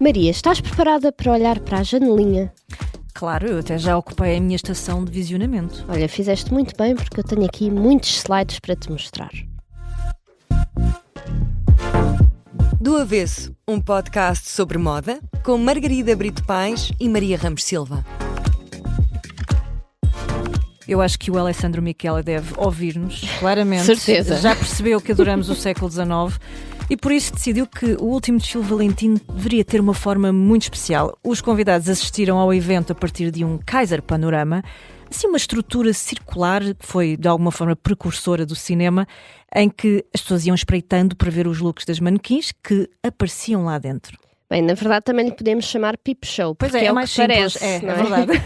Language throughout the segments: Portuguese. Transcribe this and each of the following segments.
Maria, estás preparada para olhar para a janelinha? Claro, eu até já ocupei a minha estação de visionamento. Olha, fizeste muito bem porque eu tenho aqui muitos slides para te mostrar. Do Avesso, um podcast sobre moda com Margarida Brito Paes e Maria Ramos Silva. Eu acho que o Alessandro Michele deve ouvir-nos, claramente. Certeza. Já percebeu que adoramos o século XIX e por isso decidiu que o último desfile valentino deveria ter uma forma muito especial. Os convidados assistiram ao evento a partir de um Kaiser Panorama, assim uma estrutura circular que foi de alguma forma precursora do cinema, em que as pessoas iam espreitando para ver os looks das manequins que apareciam lá dentro. Bem, na verdade também lhe podemos chamar Peep Show, porque Pois é o mais que simples, parece, não é verdade.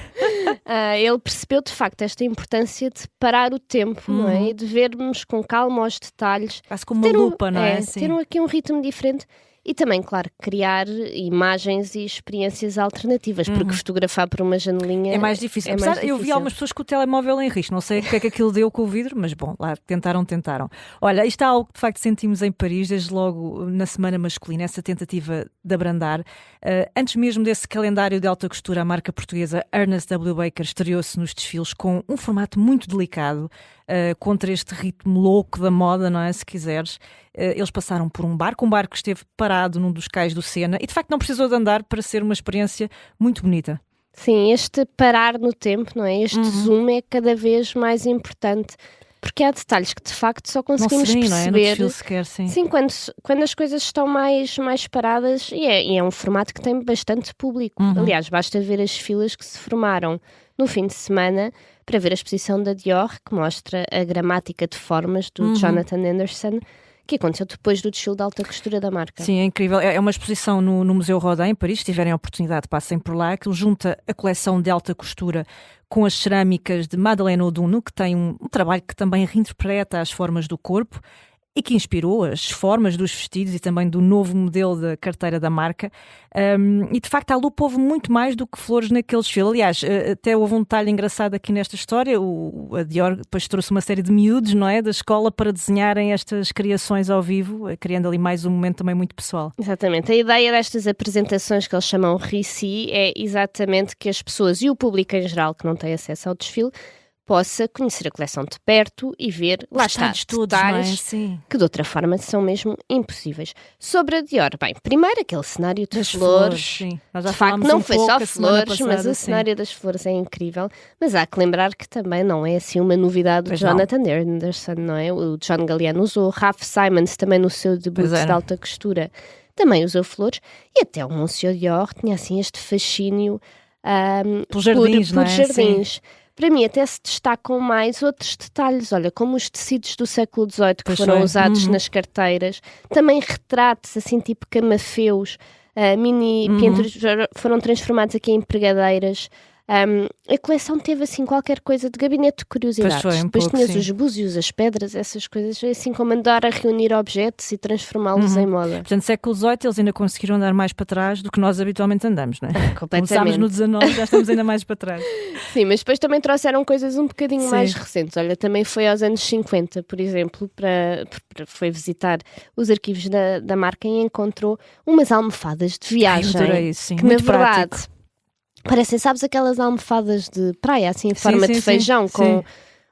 Ele percebeu de facto esta importância de parar o tempo, não é? E de vermos com calma os detalhes. Quase como uma lupa, não é? Ter aqui um ritmo diferente. E também, claro, criar imagens e experiências alternativas, porque fotografar por uma janelinha é mais difícil. Eu vi algumas pessoas com o telemóvel em risco, não sei o que é que aquilo deu com o vidro, mas bom, lá tentaram. Olha, isto é algo que de facto sentimos em Paris, desde logo na Semana Masculina, essa tentativa de abrandar. Antes mesmo desse calendário de alta costura, a marca portuguesa Ernest W. Baker estreou-se nos desfiles com um formato muito delicado, contra este ritmo louco da moda, não é? Se quiseres. Eles passaram por um barco que esteve parado num dos cais do Sena e de facto não precisou de andar para ser uma experiência muito bonita. Sim, este parar no tempo, não é? Este zoom é cada vez mais importante, porque há detalhes que de facto só conseguimos perceber, não é? No desfile sequer, sim. Sim, quando as coisas estão mais paradas, e é um formato que tem bastante público. Aliás, basta ver as filas que se formaram no fim de semana para ver a exposição da Dior, que mostra a gramática de formas do Jonathan Anderson, que aconteceu depois do desfile de alta costura da marca. Sim, é incrível. É uma exposição no Museu Rodin, em Paris. Se tiverem a oportunidade, passem por lá. Que junta a coleção de alta costura com as cerâmicas de Madeleine Oudou, que tem um trabalho que também reinterpreta as formas do corpo e que inspirou as formas dos vestidos e também do novo modelo da carteira da marca. E de facto à lupa houve muito mais do que flores naquele desfile. Aliás, até houve um detalhe engraçado aqui nesta história. A Dior depois trouxe uma série de miúdos, não é, da escola para desenharem estas criações ao vivo, criando ali mais um momento também muito pessoal. Exatamente. A ideia destas apresentações que eles chamam Récit é exatamente que as pessoas e o público em geral que não tem acesso ao desfile possa conhecer a coleção de perto e ver, lá está, detalhes que de outra forma são mesmo impossíveis. Sobre a Dior, bem, primeiro aquele cenário de flores, Nós já de facto não foi só flores, passada, mas o cenário das flores é incrível, mas há que lembrar que também não é assim uma novidade do Jonathan Anderson, não é? O John Galliano usou, Raf Simons também no seu debut de alta costura também usou flores, e até o Monsieur Dior tinha assim este fascínio por jardins, por jardins. Para mim até se destacam mais outros detalhes, olha, como os tecidos do século XVIII que foram usados nas carteiras, também retratos assim tipo camafeus, mini pinturas foram transformados aqui em pregadeiras. A coleção teve assim qualquer coisa de gabinete de curiosidades. Depois tinhas os búzios, as pedras, essas coisas, assim como andar a reunir objetos e transformá-los em moda. Portanto, século XVIII eles ainda conseguiram andar mais para trás do que nós habitualmente andamos, não é? Completamente. Começámos no XIX, já estamos ainda mais para trás. Sim, mas depois também trouxeram coisas um bocadinho mais recentes. Olha, também foi aos anos 50, por exemplo, foi visitar os arquivos da marca e encontrou umas almofadas de viagem. Eu adorei isso, sim. Que muito na verdade prático. Parecem, sabes, aquelas almofadas de praia, assim, em forma de feijão, com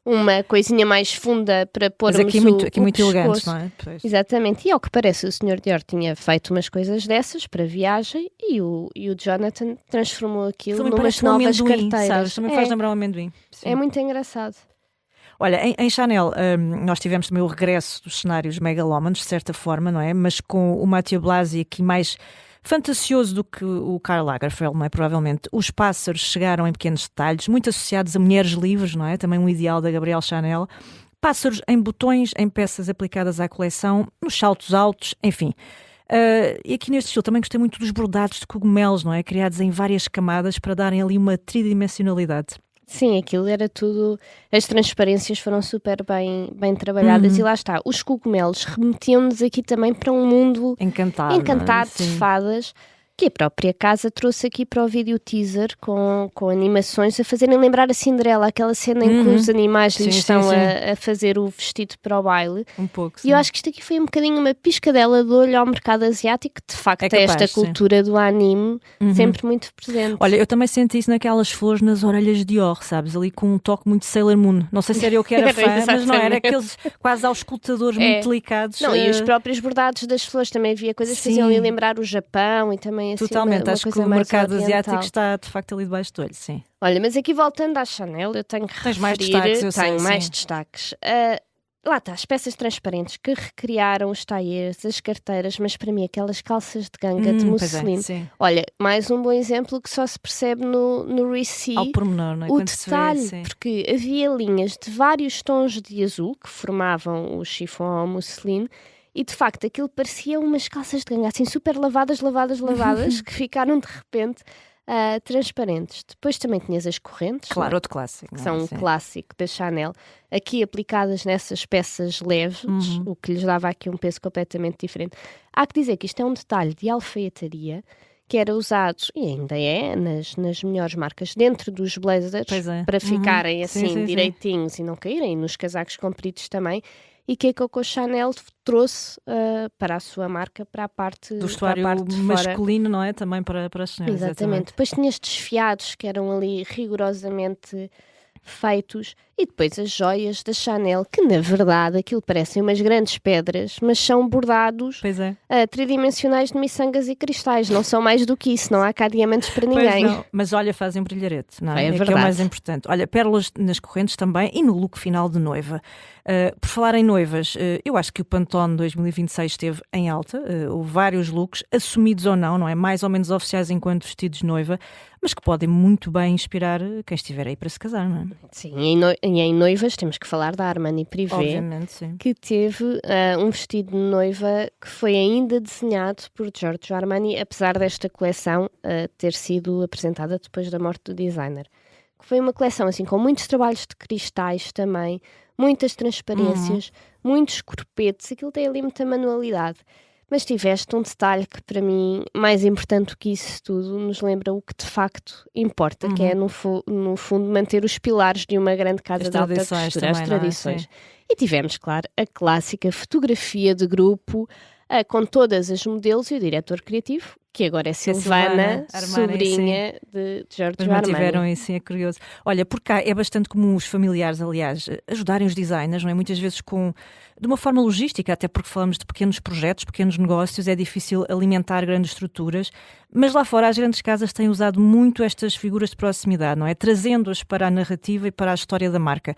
uma coisinha mais funda para pôr aqui muito elegantes, não é? Pois. Exatamente, e ao que parece o Sr. Dior tinha feito umas coisas dessas para viagem e o Jonathan transformou aquilo numas novas carteiras. Sabes? Também faz lembrar um amendoim. Sim. É muito engraçado. Olha, em Chanel nós tivemos também o regresso dos cenários megalómanos, de certa forma, não é? Mas com o Mathieu Blasi aqui mais fantasioso do que o Karl Lagerfeld, não é? Provavelmente. Os pássaros chegaram em pequenos detalhes, muito associados a mulheres livres, não é? Também um ideal da Gabrielle Chanel. Pássaros em botões, em peças aplicadas à coleção, nos saltos altos, enfim. E aqui neste estilo também gostei muito dos bordados de cogumelos, não é? Criados em várias camadas para darem ali uma tridimensionalidade. Sim, aquilo era tudo. As transparências foram super bem trabalhadas e lá está. Os cogumelos remetiam-nos aqui também para um mundo encantado de fadas, que a própria casa trouxe aqui para o vídeo teaser com animações a fazerem lembrar a Cinderela, aquela cena em que os animais lhe estão a fazer o vestido para o baile. Um pouco, e eu acho que isto aqui foi um bocadinho uma piscadela de olho ao mercado asiático, que de facto capaz, esta cultura do anime sempre muito presente. Olha, eu também senti isso naquelas flores nas orelhas de Dior, sabes? Ali com um toque muito Sailor Moon. Não sei se era eu que era fã, mas não era aqueles quase auscultadores muito delicados. Não, e os próprios bordados das flores também havia coisas que faziam ali lembrar o Japão e também assim, totalmente, uma acho coisa que o mais mercado oriental. asiático está de facto ali debaixo do olho, sim. Olha, mas aqui voltando à Chanel, eu tenho que Tens referir... mais destaques, eu sei, tenho mais sim. destaques. Lá está, as peças transparentes que recriaram os tailleurs, as carteiras, mas para mim aquelas calças de ganga de musseline. Olha, mais um bom exemplo que só se percebe no Ricci. Ao pormenor, não é? O Quando detalhe, se vê, porque havia linhas de vários tons de azul que formavam o chiffon ao musseline e de facto aquilo parecia umas calças de ganga assim super lavadas, que ficaram de repente transparentes. Depois também tinhas as correntes, claro, outro clássico, que são um clássico da Chanel, aqui aplicadas nessas peças leves, o que lhes dava aqui um peso completamente diferente. Há que dizer que isto é um detalhe de alfaiataria que era usado, e ainda é, nas melhores marcas, dentro dos blazers, para ficarem assim direitinhos e não caírem, e nos casacos compridos também, e que a Coco Chanel trouxe para a sua marca, para a parte do vestuário masculino, não é? Também para as senhoras. Exatamente. Depois tinhas desfiados que eram ali rigorosamente feitos, e depois as joias da Chanel, que na verdade aquilo parecem umas grandes pedras, mas são bordados tridimensionais de miçangas e cristais, não são mais do que isso, não há cá diamantes para ninguém. Não. Mas olha, fazem brilharete, não é? É que é o mais importante. Olha, pérolas nas correntes também e no look final de noiva. Por falar em noivas, eu acho que o Pantone 2026 esteve em alta, houve vários looks, assumidos ou não é? Mais ou menos oficiais enquanto vestidos de noiva, mas que podem muito bem inspirar quem estiver aí para se casar, não é? Sim, e em noivas temos que falar da Armani Privé, obviamente, sim, que teve um vestido de noiva que foi ainda desenhado por Giorgio Armani, apesar desta coleção ter sido apresentada depois da morte do designer. Que foi uma coleção assim com muitos trabalhos de cristais também, muitas transparências, muitos corpetes, aquilo tem ali muita manualidade. Mas tiveste um detalhe que para mim, mais importante do que isso tudo, nos lembra o que de facto importa, que é no fundo manter os pilares de uma grande casa de alta costura, as tradições. E tivemos, claro, a clássica fotografia de grupo com todas as modelos e o diretor criativo, que agora é Silvana Armani, sobrinha de Giorgio Armani. Mantiveram isso, sim, é curioso. Olha, por cá é bastante comum os familiares, aliás, ajudarem os designers, não é? Muitas vezes de uma forma logística, até porque falamos de pequenos projetos, pequenos negócios, é difícil alimentar grandes estruturas, mas lá fora as grandes casas têm usado muito estas figuras de proximidade, não é? Trazendo-as para a narrativa e para a história da marca.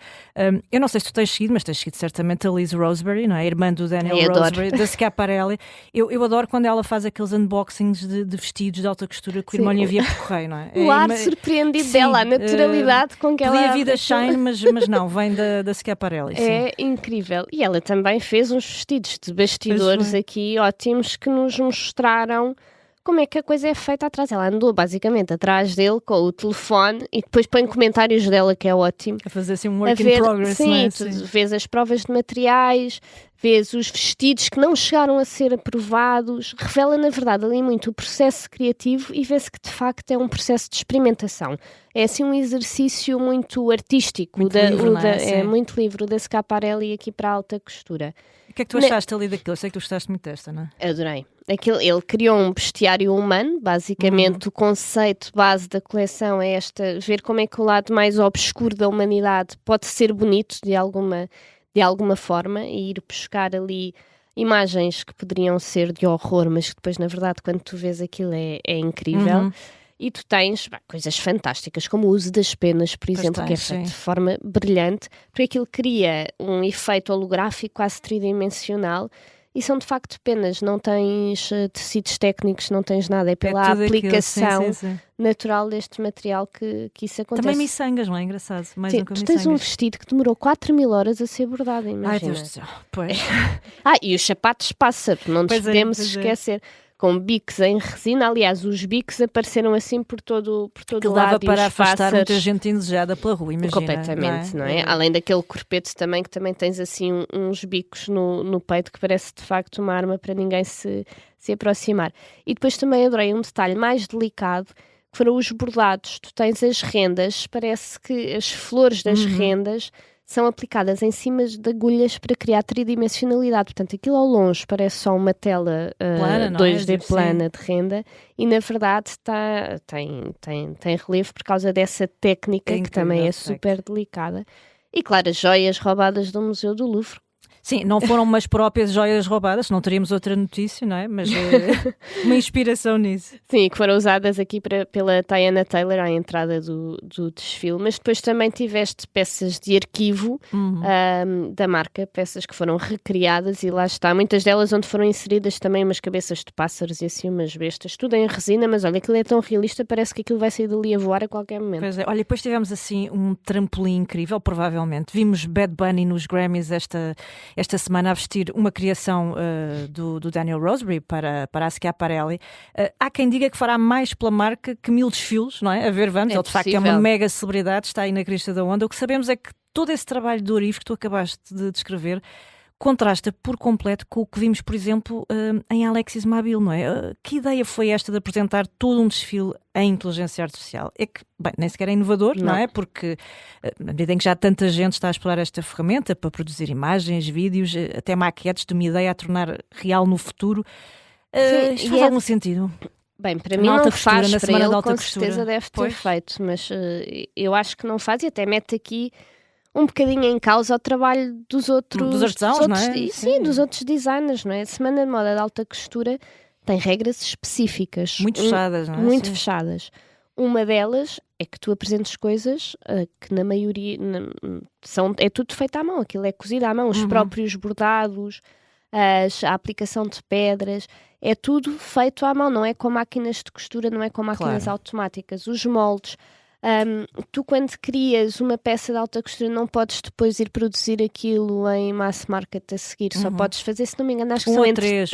Eu não sei se tu tens seguido, mas tens seguido certamente a Liz Roseberry, não é? A irmã do Daniel Roseberry, da Schiaparelli. Eu adoro quando ela faz aqueles unboxings de vestidos de alta costura que o irmão lhe envia por correio, não é? O ar surpreendido dela, a naturalidade com que ela... Podia vir da Shine, mas não, vem da Schiaparelli. É incrível. E ela também fez uns vestidos de bastidores aqui ótimos que nos mostraram como é que a coisa é feita atrás. Ela andou basicamente atrás dele com o telefone e depois põe comentários dela, que é ótimo. A fazer assim um work in progress, sim, não é? Tu vês as provas de materiais, vês os vestidos que não chegaram a ser aprovados, revela na verdade ali muito o processo criativo e vê-se que de facto é um processo de experimentação. É assim um exercício muito artístico, muito livre da Schiaparelli aqui para a alta costura. O que é que tu achaste ali daquilo? Eu sei que tu gostaste muito desta, não é? Adorei. Ele criou um bestiário humano, basicamente o conceito base da coleção é ver como é que o lado mais obscuro da humanidade pode ser bonito de alguma forma e ir buscar ali imagens que poderiam ser de horror, mas que depois na verdade quando tu vês aquilo é incrível. E tu tens coisas fantásticas, como o uso das penas, por exemplo, que é feito de forma brilhante, porque aquilo cria um efeito holográfico quase tridimensional. E são de facto penas, não tens tecidos técnicos, não tens nada, é pela aplicação natural deste material que isso acontece. Também miçangas, não é? Engraçado. Tu tens um vestido que demorou 4.000 horas a ser bordado, imagina. Ai, Deus do céu. Pois. E os sapatos passa, não nos podemos esquecer. com bicos em resina. Aliás, os bicos apareceram assim por todo que o lado. Dava para afastar pássaros, muita gente indesejada pela rua, imagina. Completamente, não é? Além daquele corpete também, que também tens assim uns bicos no peito, que parece de facto uma arma para ninguém se aproximar. E depois também adorei um detalhe mais delicado, que foram os bordados. Tu tens as rendas, parece que as flores das rendas são aplicadas em cima de agulhas para criar tridimensionalidade. Portanto, aquilo ao longe parece só uma tela plana, 2D plana de renda, e na verdade tem relevo por causa dessa técnica, que também é super delicada. E claro, as joias roubadas do Museu do Louvre. Sim, não foram umas próprias joias roubadas, não teríamos outra notícia, não é? Mas uma inspiração nisso. Sim, que foram usadas aqui pela Teyana Taylor à entrada do desfile, mas depois também tiveste peças de arquivo da marca, peças que foram recriadas, e lá está, muitas delas onde foram inseridas também umas cabeças de pássaros e assim umas bestas, tudo em resina, mas olha, aquilo é tão realista, parece que aquilo vai sair dali a voar a qualquer momento. Pois é, olha, depois tivemos assim um trampolim incrível, provavelmente. Vimos Bad Bunny nos Grammys esta semana a vestir uma criação do Daniel Roseberry para a Schiaparelli. Há quem diga que fará mais pela marca que 1000 desfiles, não é? A ver, vamos. Ele de facto é uma mega celebridade, está aí na crista da onda. O que sabemos é que todo esse trabalho de Orif que tu acabaste de descrever contrasta por completo com o que vimos, por exemplo, em Alexis Mabille, não é? Que ideia foi esta de apresentar todo um desfile em inteligência artificial? É que, bem, nem sequer é inovador, não é? Porque, na medida em que já tanta gente está a explorar esta ferramenta para produzir imagens, vídeos, até maquetes de uma ideia a tornar real no futuro, isto faz algum sentido? Bem, para mim não faz, para ele com certeza deve ter feito, mas eu acho que não faz, e até mete aqui um bocadinho em causa o trabalho dos artesãos, não é? Sim, dos outros designers, não é? A Semana de Moda de Alta Costura tem regras específicas. Muito fechadas, não é? Muito fechadas. Uma delas é que tu apresentes coisas que na maioria é tudo feito à mão, aquilo é cozido à mão, os próprios bordados, a aplicação de pedras, é tudo feito à mão, não é com máquinas de costura, não é com máquinas automáticas. Os moldes... tu quando crias uma peça de alta costura não podes depois ir produzir aquilo em mass market a seguir, só podes fazer, se não me engano, acho que são entre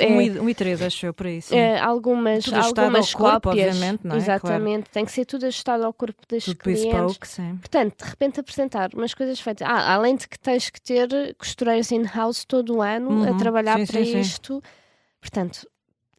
1 e 3, acho eu, por isso. Algumas cópias, corpo, obviamente, não é? Exatamente, tem que ser tudo ajustado ao corpo das clientes. Bespoke, sim. Portanto, de repente apresentar umas coisas feitas, além de que tens que ter costureiros in-house todo o ano a trabalhar para isto, portanto...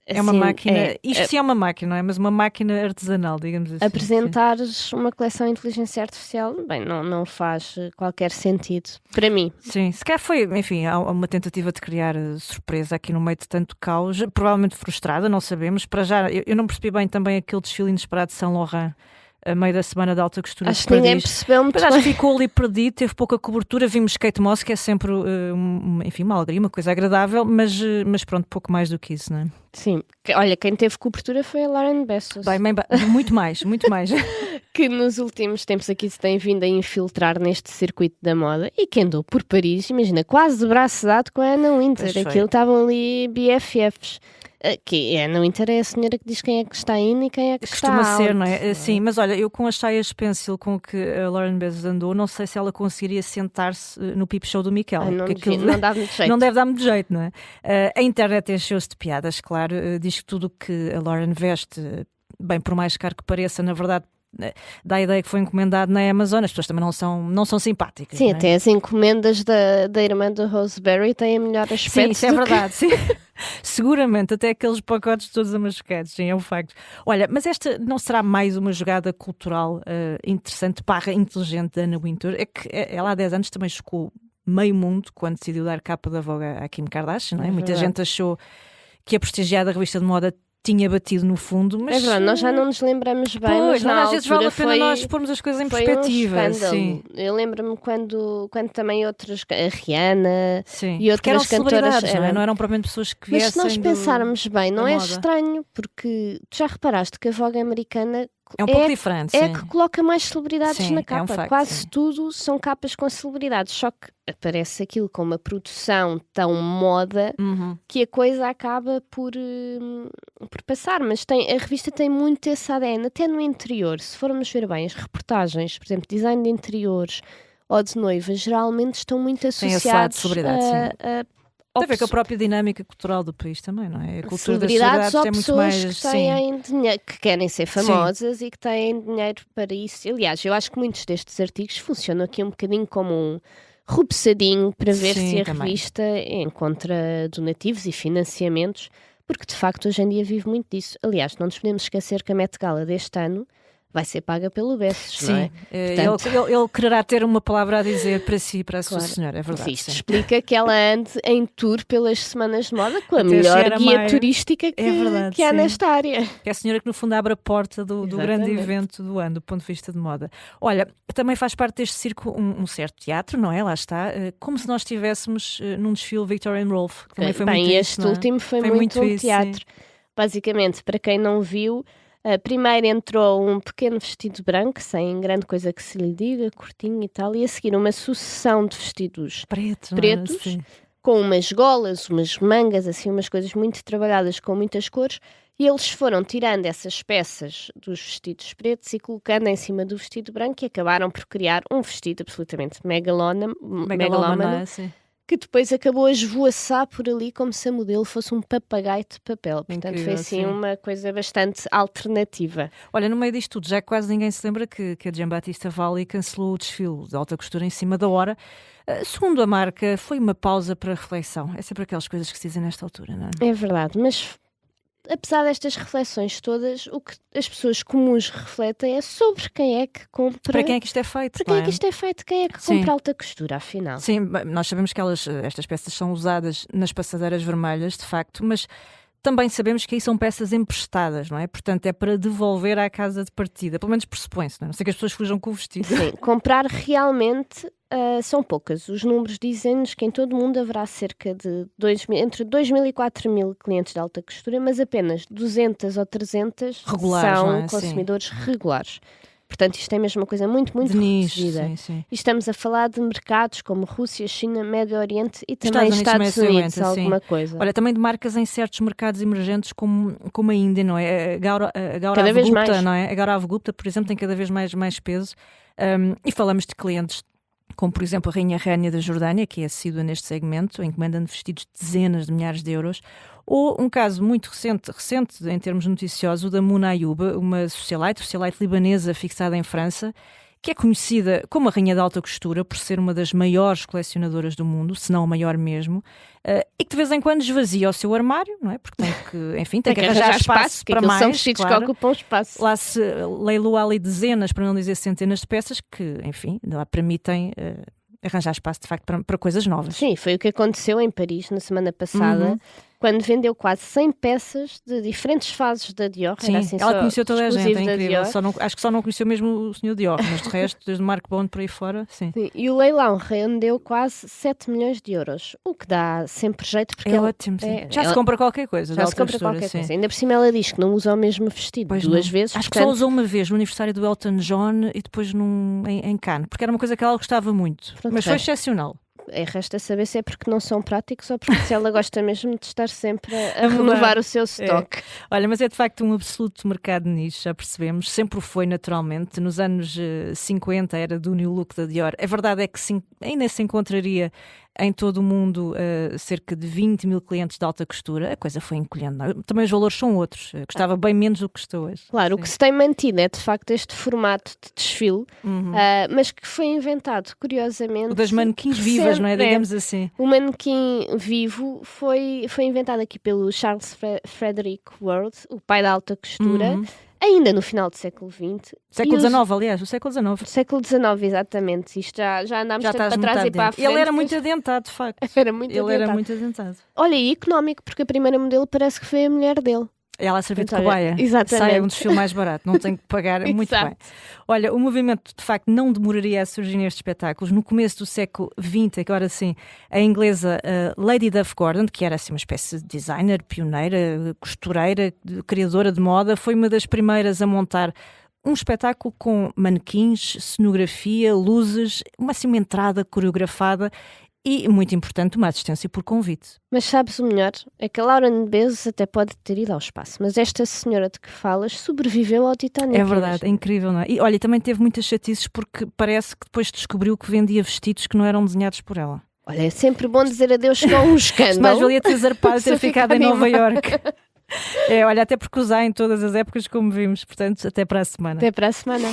É uma máquina, isto sim é uma máquina, não é? Mas uma máquina artesanal, digamos assim. Apresentares uma coleção de inteligência artificial, bem, não faz qualquer sentido, para mim. Sim, se calhar foi, enfim, há uma tentativa de criar surpresa aqui no meio de tanto caos, provavelmente frustrada, não sabemos. Para já, eu não percebi bem também aquele desfile inesperado de Saint Laurent, a meio da semana de alta costura. Acho que ninguém percebeu muito bem. Acho que ficou ali perdido, teve pouca cobertura. Vimos Kate Moss, que é sempre, enfim, uma alegria, uma coisa agradável, mas pronto, pouco mais do que isso, não é? Sim, olha, quem teve cobertura foi a Lauren Bessos. Bem, muito mais, muito mais. Que nos últimos tempos aqui se tem vindo a infiltrar neste circuito da moda e que andou por Paris, imagina, quase de braço dado com a Anna Wintour. Aquilo estavam ali BFFs. Que a Anna Wintour é a senhora que diz quem é que está indo e quem é que está out. Costuma ser, não é? Sim, mas olha, eu com as saias pencil com que a Lauren Bessos andou, não sei se ela conseguiria sentar-se no Peep Show do Miquel. Não dá muito jeito. Não deve dar muito jeito, não é? A internet encheu-se de piadas, claro. Diz que tudo o que a Lauren veste, bem, por mais caro que pareça, na verdade, dá a ideia que foi encomendado na Amazon. As pessoas também não são simpáticas. Sim, não é? Até as encomendas da irmã do Roseberry têm a melhor aspecto. Sim, isso é verdade, sim. Seguramente, até aqueles pacotes todos amascados, sim, é um facto. Olha, mas esta não será mais uma jogada cultural interessante, inteligente da Anna Wintour? É que ela há 10 anos também chocou meio mundo quando decidiu dar capa da Vogue à Kim Kardashian, não é? Muita gente achou que a prestigiada revista de moda tinha batido no fundo, mas... É verdade, nós já não nos lembramos bem, pois, mas às vezes vale a pena nós pormos as coisas em perspectiva. Sim. Eu lembro-me quando também outras, a Rihanna e outras eram cantoras... Não eram propriamente pessoas que viessem. Mas se nós pensarmos bem, não é estranho, porque tu já reparaste que a Vogue americana é um pouco diferente, é que coloca mais celebridades na capa. É um facto, quase tudo são capas com celebridades, só que aparece aquilo com uma produção tão moda que a coisa acaba por passar, mas a revista tem muito esse ADN, até no interior. Se formos ver bem as reportagens, por exemplo, design de interiores ou de noiva, geralmente estão muito associados Tem a ver com a própria dinâmica cultural do país também, não é? A cultura das celebridades cidades ou é muito pessoas mais... que têm dinheiro, que querem ser famosas e que têm dinheiro para isso. Aliás, eu acho que muitos destes artigos funcionam aqui um bocadinho como um rubeçadinho para ver se a revista encontra donativos e financiamentos, porque de facto hoje em dia vive muito disso. Aliás, não nos podemos esquecer que a Met Gala deste ano vai ser paga pelo Besses, não é? Portanto... Ele quererá ter uma palavra a dizer para si e para a sua senhora, é verdade. Isto explica que ela ande em tour pelas semanas de moda com a melhor guia turística que há nesta área. É a senhora que no fundo abre a porta do grande evento do ano, do ponto de vista de moda. Olha, também faz parte deste circo um certo teatro, não é? Lá está, como se nós estivéssemos num desfile Victoria and Rolf. Que também foi muito este isso, último foi muito um teatro. Sim. Basicamente, para quem não viu, primeiro entrou um pequeno vestido branco, sem grande coisa que se lhe diga, curtinho e tal, e a seguir uma sucessão de vestidos pretos com umas golas, umas mangas, assim, umas coisas muito trabalhadas com muitas cores, e eles foram tirando essas peças dos vestidos pretos e colocando em cima do vestido branco e acabaram por criar um vestido absolutamente megalómano, que depois acabou a esvoaçar por ali como se a modelo fosse um papagaio de papel. Portanto, incrível, foi assim uma coisa bastante alternativa. Olha, no meio disto tudo, já quase ninguém se lembra que a Giambattista Valli cancelou o desfile de alta costura em cima da hora. Segundo a marca, foi uma pausa para reflexão. É sempre aquelas coisas que se dizem nesta altura, não é? É verdade, mas... apesar destas reflexões todas, o que as pessoas comuns refletem é sobre quem é que compra... Para quem é que isto é feito? Para quem é que isto é feito? Quem é que compra alta costura, afinal? Sim, nós sabemos que estas peças são usadas nas passadeiras vermelhas, de facto, mas também sabemos que aí são peças emprestadas, não é? Portanto, é para devolver à casa de partida. Pelo menos pressupõe-se, não é? Não sei que as pessoas fujam com o vestido. Sim, comprar realmente... são poucas. Os números dizem-nos que em todo o mundo haverá cerca de entre 2.000 e 4.000 clientes de alta costura, mas apenas 200 ou 300 regulares, são consumidores regulares. Portanto, isto é mesmo uma coisa muito, muito reduzida. E estamos a falar de mercados como Rússia, China, Médio Oriente e também Estados Unidos, alguma coisa. Olha, também de marcas em certos mercados emergentes como a Índia, não é? A Gaurav Gupta, não é? A Gaurav Gupta, por exemplo, tem cada vez mais peso. E falamos de clientes como, por exemplo, a Rainha Rania da Jordânia, que é assídua neste segmento, encomendando vestidos de dezenas de milhares de euros, ou um caso muito recente em termos noticiosos, o da Muna Ayuba, uma socialite libanesa fixada em França, que é conhecida como a Rainha da Alta Costura por ser uma das maiores colecionadoras do mundo, se não a maior mesmo, e que de vez em quando esvazia o seu armário, não é? Porque tem que arranjar espaço para mais. São vestidos que ocupam espaço. Lá se leiloa ali dezenas, para não dizer centenas de peças que, enfim, lá permitem arranjar espaço de facto para coisas novas. Sim, foi o que aconteceu em Paris na semana passada, quando vendeu quase 100 peças de diferentes fases da Dior. Sim, assim, ela conheceu toda a gente, é incrível. Acho que só não conheceu mesmo o Sr. Dior, mas de resto, desde Marc Bond para aí fora, sim. E o leilão rendeu quase 7 milhões de euros, o que dá sempre jeito. Porque ótimo, sim. Já se compra qualquer coisa. Já se compra qualquer coisa. Ainda por cima ela diz que não usa o mesmo vestido duas vezes. Acho que só usou uma vez no aniversário do Elton John e depois em Cannes, porque era uma coisa que ela gostava muito. Mas foi excepcional. Resta saber se é porque não são práticos ou porque se ela gosta mesmo de estar sempre a renovar o seu stock. Olha, mas é de facto um absoluto mercado nicho, já percebemos, sempre o foi naturalmente. Nos anos 50 era do New Look da Dior. A verdade é que ainda se encontraria em todo o mundo cerca de 20 mil clientes de alta costura. A coisa foi encolhendo. Também os valores são outros. Custava bem menos do que custa hoje. Claro, o que se tem mantido é de facto este formato de desfile, mas que foi inventado, curiosamente... O das manequins vivas, não é? Digamos assim. O manequim vivo foi inventado aqui pelo Charles Frederick Ward, o pai da alta costura, ainda no final do século XX. Século XIX, aliás, o século XIX. Século XIX, exatamente. Isto já andámos tanto para trás e para a frente. Ele era muito adentado, de facto. Era muito adentado. Olha, e económico, porque a primeira modelo parece que foi a mulher dele. Ela a servir de cobaia. Exatamente. Sai um desfile mais barato, não tem que pagar muito bem. Olha, o movimento de facto não demoraria a surgir nestes espetáculos. No começo do século XX, agora sim, a inglesa Lady Duff Gordon, que era assim uma espécie de designer, pioneira, costureira, criadora de moda, foi uma das primeiras a montar um espetáculo com manequins, cenografia, luzes, uma entrada coreografada e, muito importante, uma assistência por convite. Mas sabes o melhor? É que a Lauren Bezos até pode ter ido ao espaço, mas esta senhora de que falas sobreviveu ao Titanic. É verdade, é incrível, não é? E olha, também teve muitas chatices porque parece que depois descobriu que vendia vestidos que não eram desenhados por ela. Olha, é sempre bom dizer adeus com um escândalo. Mais valia ter zarpado, ter ficado em Nova Iorque. Olha, até porque usar em todas as épocas, como vimos. Portanto, até para a semana. Até para a semana.